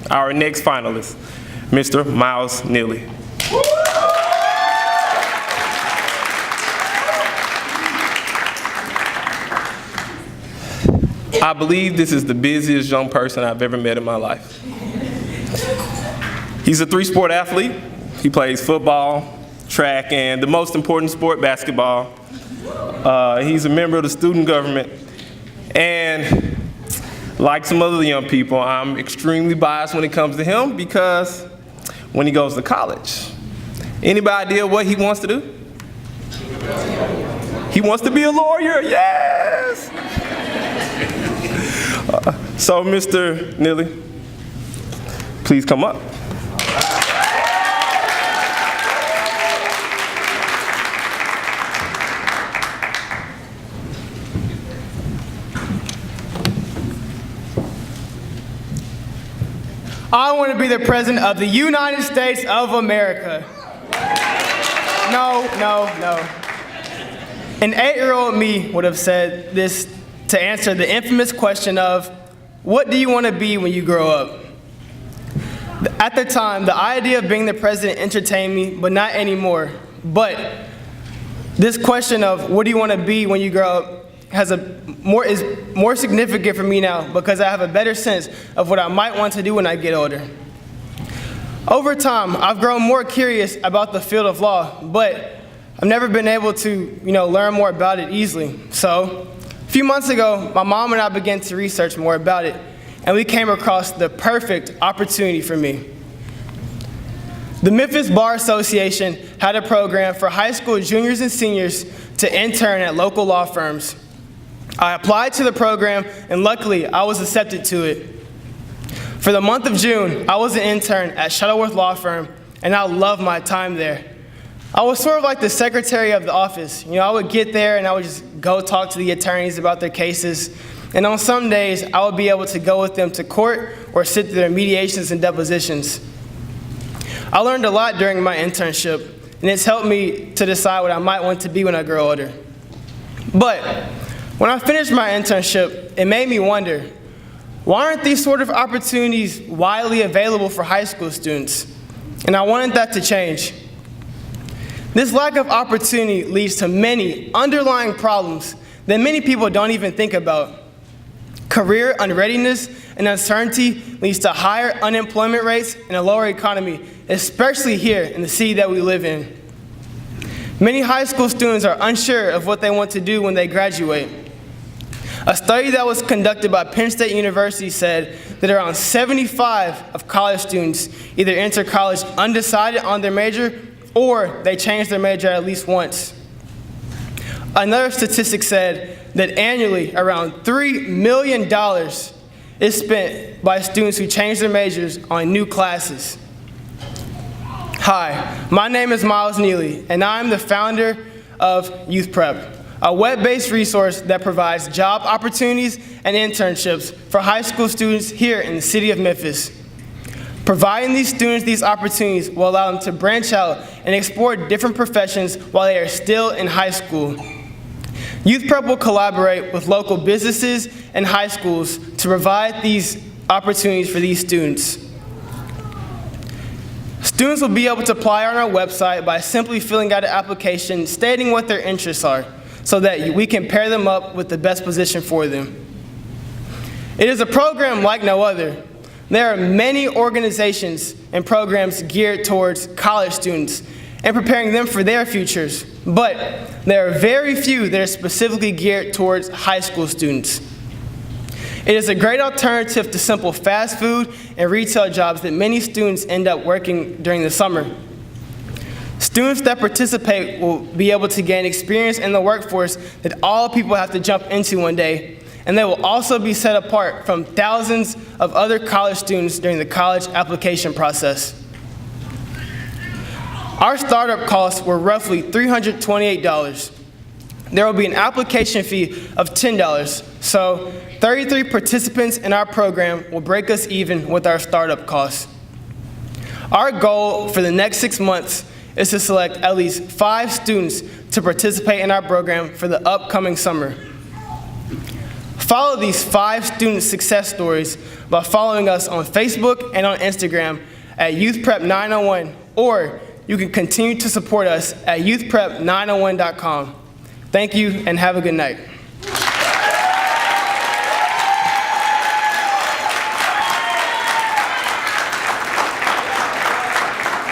our next finalist, Mr. Myles Neely. I believe this is the busiest young person I've ever met in my life. He's a three-sport athlete. He plays football, track, and the most important sport, basketball. He's a member of the student government. And like some other young people, I'm extremely biased when it comes to him because when he goes to college, anybody idea what he wants to do? He wants to be a lawyer, yes! So Mr. Neely, please come up. I want to be the President of the United States of America. No. An 8-year-old me would have said this to answer the infamous question of, what do you want to be when you grow up? At the time, the idea of being the president entertained me, but not anymore. But this question of what do you want to be when you grow up is more significant for me now because I have a better sense of what I might want to do when I get older. Over time, I've grown more curious about the field of law, but I've never been able to, learn more about it easily. So, a few months ago, my mom and I began to research more about it, and we came across the perfect opportunity for me. The Memphis Bar Association had a program for high school juniors and seniors to intern at local law firms. I applied to the program, and luckily, I was accepted to it. For the month of June, I was an intern at Shuttleworth Law Firm, and I loved my time there. I was sort of like the secretary of the office. I would get there, and I would just go talk to the attorneys about their cases. And on some days, I would be able to go with them to court or sit through their mediations and depositions. I learned a lot during my internship, and it's helped me to decide what I might want to be when I grow older. But when I finished my internship, it made me wonder, why aren't these sort of opportunities widely available for high school students? And I wanted that to change. This lack of opportunity leads to many underlying problems that many people don't even think about. Career unreadiness and uncertainty leads to higher unemployment rates and a lower economy, especially here in the city that we live in. Many high school students are unsure of what they want to do when they graduate. A study that was conducted by Penn State University said that around 75% of college students either enter college undecided on their major or they change their major at least once. Another statistic said that annually around $3 million is spent by students who change their majors on new classes. Hi, my name is Myles Neely, and I'm the founder of Youth Prep, a web-based resource that provides job opportunities and internships for high school students here in the city of Memphis. Providing these students these opportunities will allow them to branch out and explore different professions while they are still in high school. Youth Prep will collaborate with local businesses and high schools to provide these opportunities for these students. Students will be able to apply on our website by simply filling out an application stating what their interests are, so that we can pair them up with the best position for them. It is a program like no other. There are many organizations and programs geared towards college students and preparing them for their futures, but there are very few that are specifically geared towards high school students. It is a great alternative to simple fast food and retail jobs that many students end up working during the summer. Students that participate will be able to gain experience in the workforce that all people have to jump into one day, and they will also be set apart from thousands of other college students during the college application process. Our startup costs were roughly $328. There will be an application fee of $10, so 33 participants in our program will break us even with our startup costs. Our goal for the next 6 months is to select at least 5 students to participate in our program for the upcoming summer. Follow these 5 student success stories by following us on Facebook and on Instagram at YouthPrep901, or you can continue to support us at youthprep901.com. Thank you and have a good night.